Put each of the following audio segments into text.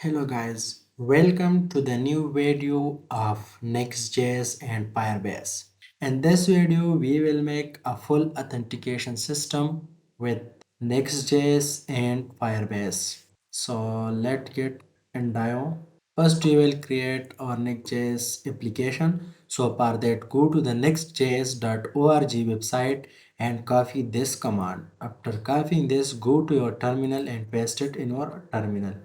Hello guys, welcome to the new video of Nextjs and firebase. In this video, we will make a full authentication system with Nextjs and firebase. So let's get in dive. First, we will create our Nextjs application. So for that, go to the nextjs.org website and copy this command. After copying this, go to your terminal and paste it in your terminal.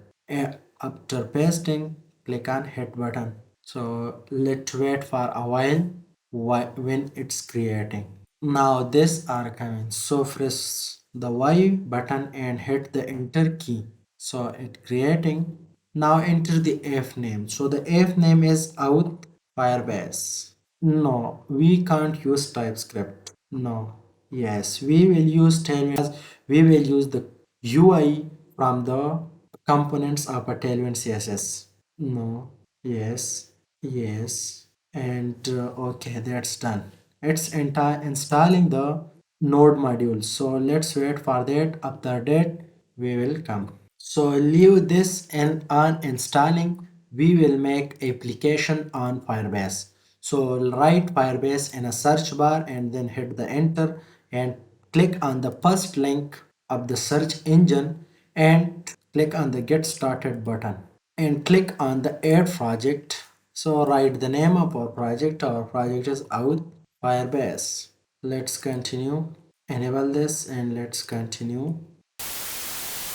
After pasting, click on hit button. So let's wait for a while when it's creating. Now this are coming. So press the Y button and hit the enter key. So it creating. Now enter the F name. So the F name is out firebase. No, we can't use TypeScript. No. Yes, we will use Tailwind. We will use the UI from the components of a Tailwind CSS. No. Yes. Yes. And okay, that's done. It's installing the node module. So let's wait for that. After that, we will come. So leave this and on installing, we will make application on Firebase. So write Firebase in a search bar and then hit the enter and click on the first link of the search engine and click on the get started button and click on the add project. So write the name of our project. Our project is out Firebase. Let's continue. Enable this and let's continue.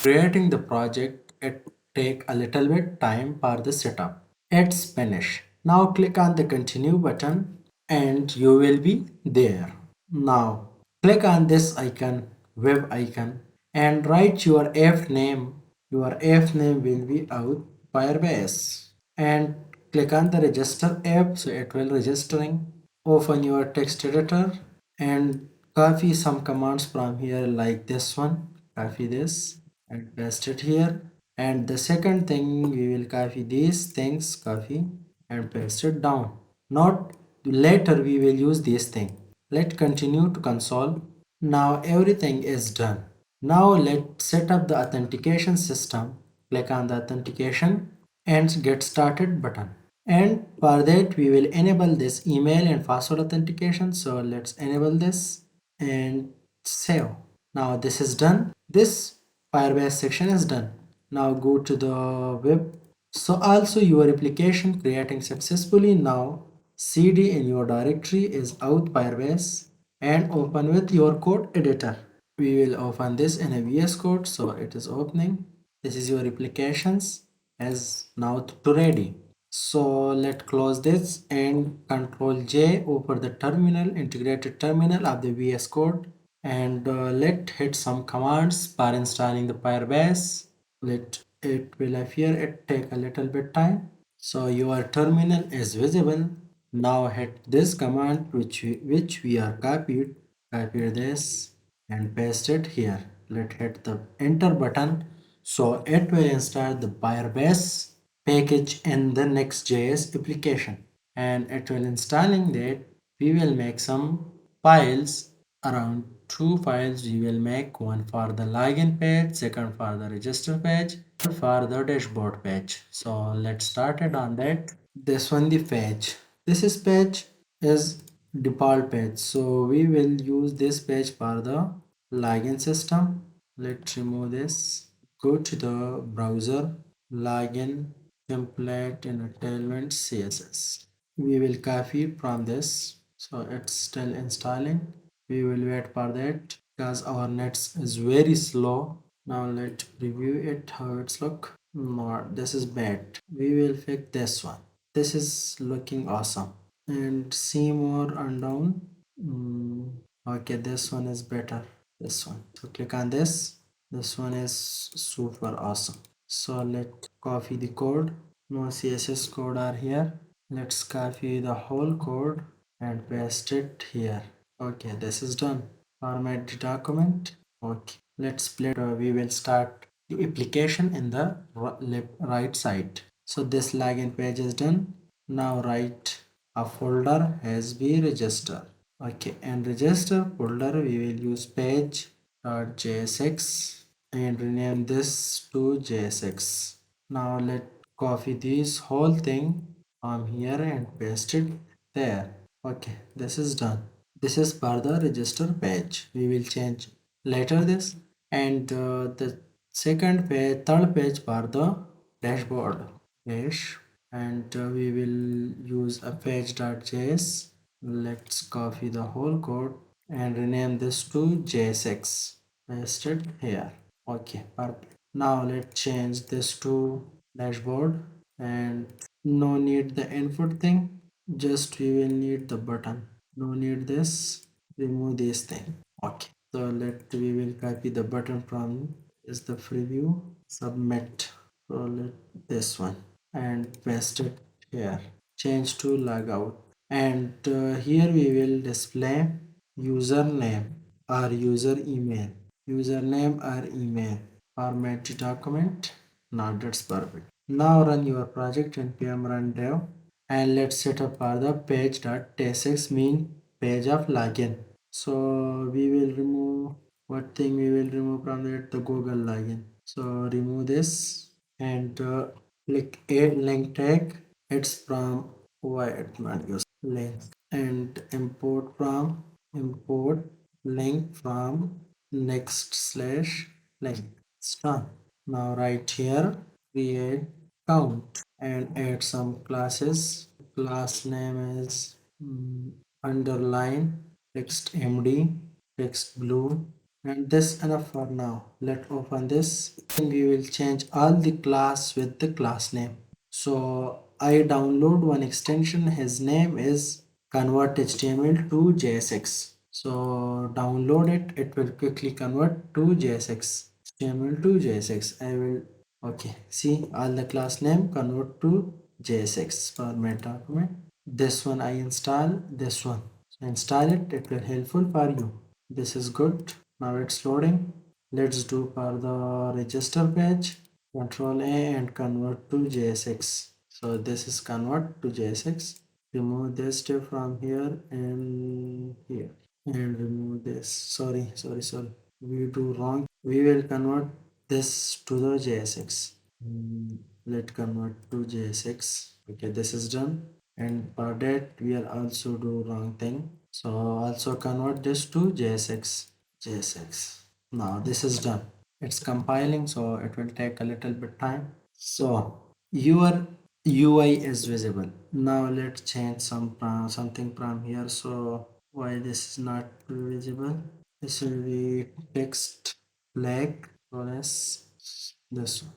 Creating the project, it take a little bit time for the setup. It's finished. Now click on the continue button and you will be there. Now click on this icon, web icon, and write your F name. Your F name will be out Firebase. And click on the register app so it will registering. Open your text editor and copy some commands from here like this one. Copy this and paste it here. And the second thing, we will copy these things, copy and paste it down. Not later we will use this thing. Let's continue to console. Now everything is done. Now let's set up the authentication system. Click on the authentication and get started button. And for that we will enable this email and password authentication. So let's enable this and save. Now this is done. This Firebase section is done. Now go to the web. So also your application creating successfully. Now cd in your directory is out Firebase and open with your code editor. We will open this in a VS Code. So it is opening. This is your applications as now to ready. So let's close this and Control J over the terminal, integrated terminal of the VS Code, and let hit some commands for installing the Firebase. Let it will appear. It take a little bit time. So your terminal is visible. Now hit this command which we are copied. Copy this and paste it here. Let's hit the enter button. So it will install the Firebase package in the Nextjs application, and it will installing that. We will make some files, around two files. We will make one for the login page, second for the register page, for the dashboard page. So let's start it on that. This one the page. This is page is default page. So we will use this page for the login system. Let's remove this. Go to the browser, login template in a tailwind CSS. We will copy it from this. So it's still installing. We will wait for that because our nets is very slow. Now let's review it how it's look. No, this is bad. We will fix this one. This is looking awesome. And see more and down. Okay, this one is better. This one. So click on this. This one is super awesome. So let's copy the code. No CSS code are here. Let's copy the whole code and paste it here. Okay, this is done. Format the document. Okay, let's split. We will start the application in the right side. So this login page is done. Now write a folder has been registered. Okay, and register folder we will use page.jsx and rename this to JSX. Now let copy this whole thing from here and paste it there. Okay, this is done. This is for the register page. We will change later this. And the second page, third page for the dashboard. Yes. And we will use a page.js. Let's copy the whole code and rename this to jsx. Paste it here. Okay, perfect. Now let's change this to dashboard, and no need the input thing, just we will need the button. No need this, remove this thing. Okay, so let we will copy the button from is the preview submit. So let this one and paste it here. Change to logout, and here we will display username or user email. Username or email. Format the document. Now that's perfect. Now run your project npm run dev, and let's set up for the page.tsx mean page of login. So we will remove what thing we will remove from that, the Google login. So remove this and click add link tag. It's from why it not use link, and import link from next slash link. It's done. Now right here create count and add some classes. Class name is underline text md text blue, and this enough for now. Let's open this and we will change all the class with the class name. So I download one extension, his name is convert html to jsx. So download it, it will quickly convert to jsx. html to jsx. I will, okay, see all the class name convert to jsx format document. This one I install, this one. So install it, it will helpful for you. This is good. Now it's loading. Let's do for the register page. Control A and convert to JSX. So this is convert to JSX. Remove this step from here and here. And remove this. Sorry. We do wrong. We will convert this to the JSX. Let convert to JSX. Okay, this is done. And for that we are also do wrong thing. So also convert this to JSX. JSX. Now this is done. It's compiling, so it will take a little bit time. So your UI is visible. Now let's change something from here. So why this is not visible? This will be text black plus this one.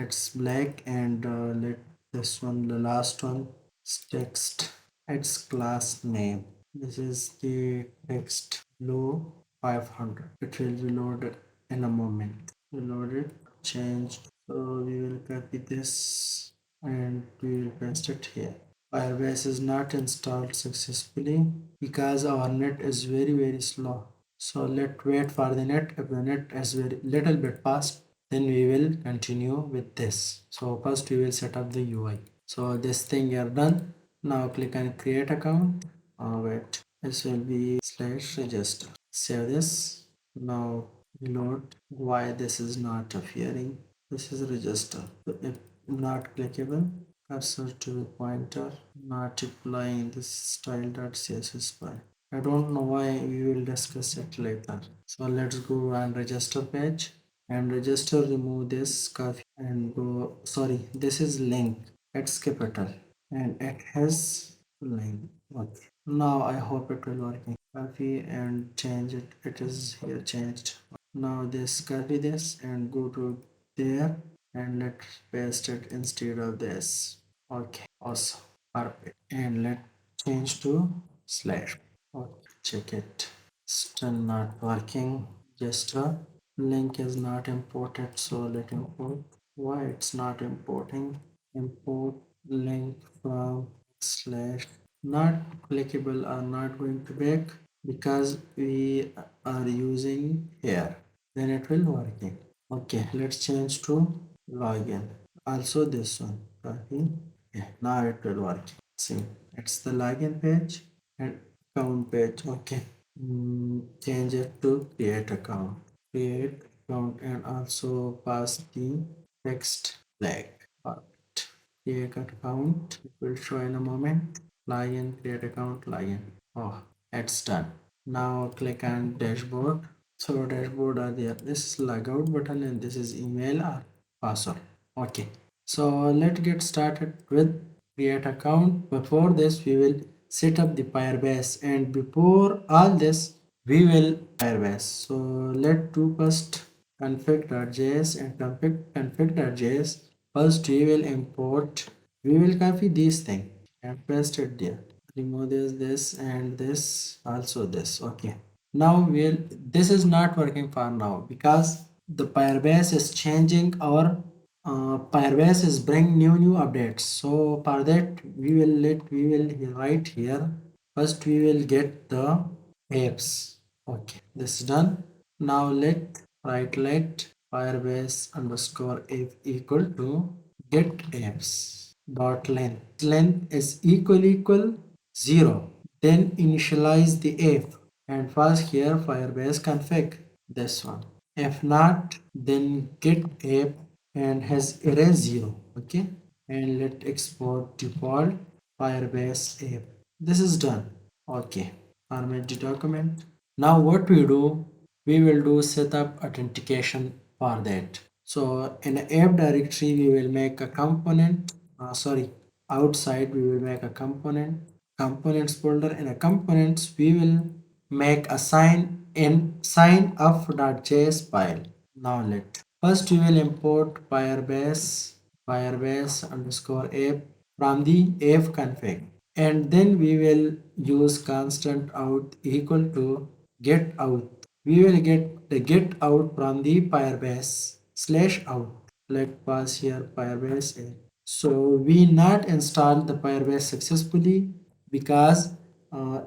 It's black, and let this one, the last one, is text. It's class name. This is the text blue 500. It will be loaded in a moment. We load it, change. So we will copy this and we will paste it here. Firebase is not installed successfully because our net is very slow. So let's wait for the net. If the net is very little bit fast, then we will continue with this. So first we will set up the UI. So this thing are done. Now click on create account. Wait, this will be slash register. Save this. Now reload. Why this is not appearing? This is register. So if not clickable, cursor to pointer, not applying this style.css file. I don't know why, we will discuss it later. So let's go and register page and register, remove this copy and go, sorry, this is link, it's capital and it has link. Okay. Now I hope it will work. Copy and change it. It is here changed. Now this copy this and go to there and let's paste it instead of this. Okay, awesome, perfect. And let's change to slash. Okay, check it. Still not working. Just a link is not imported, so let import. Why it's not importing? Import link from slash. Not clickable or not going to back because we are using here. Then it will working. Okay, let's change to login. Also this one. Copy. Yeah, now it will work. See, it's the login page and account page. Okay. Change it to create account. Create account and also pass the text Black. Perfect. Create account. It will show in a moment. Login. Create account. Login. Oh, it's done. Now click on dashboard. So dashboard are there. This is logout button and this is email or password. Okay. So let's get started with create account. Before this, we will set up the firebase, and before all this, we will firebase. So let's do first config.js and config.js. First, we will import. We will copy this thing and paste it there. Remove this, and this, also this. Okay. Now this is not working for now because the firebase is changing our firebase is bring new updates. So for that we will write here. First we will get the apps. Okay, this is done. Now let firebase underscore app equal to get apps dot length. Length is equal 0. Then initialize the app and pass here firebase config, this one. If not, then get app and has array 0. Okay, and let export default firebase app. This is done. Okay, format the document. Now what we do, we will do setup authentication for that. So in app directory we will make a component, outside we will make a components folder. In a components we will make a sign up.js file. Now let first we will import firebase underscore app from the app config, and then we will use constant out equal to get out. We will get the get out from the firebase slash out. Let pass here firebase app. So we not install the firebase successfully because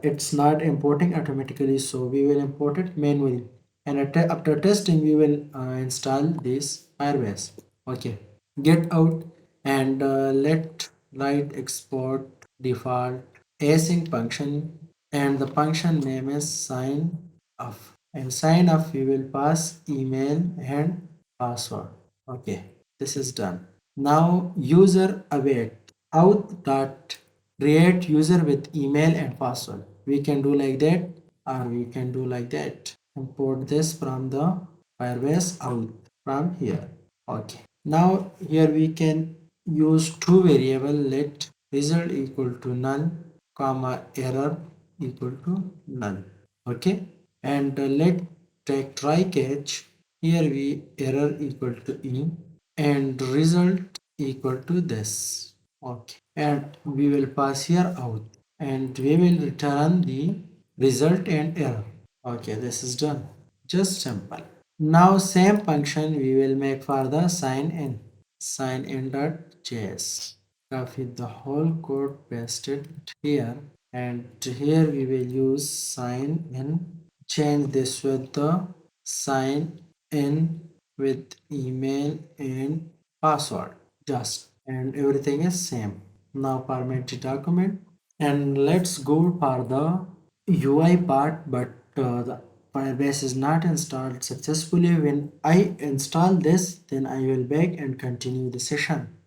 it's not importing automatically, so we will import it manually, and after testing we will install this firebase. Okay, get out, and let write export default async function, and the function name is sign off, and sign off we will pass email and password. Okay, this is done. Now user await out dot create user with email and password. We can do like that, or we can do like that. Import this from the firebase out from here. Okay. Now here we can use two variable, let result equal to null, comma error equal to null. Okay. And let take try catch. Here we error equal to e and result equal to this. Okay, and we will pass here out, and we will return the result and error. Okay, this is done. Just simple. Now same function we will make for the sign in.js. Copy the whole code, paste it here, and here we will use sign in. Change this with the sign in with email and password, just, and everything is same. Now format the document, and let's go for the UI part, but the Firebase is not installed successfully. When I install this, then I will back and continue the session.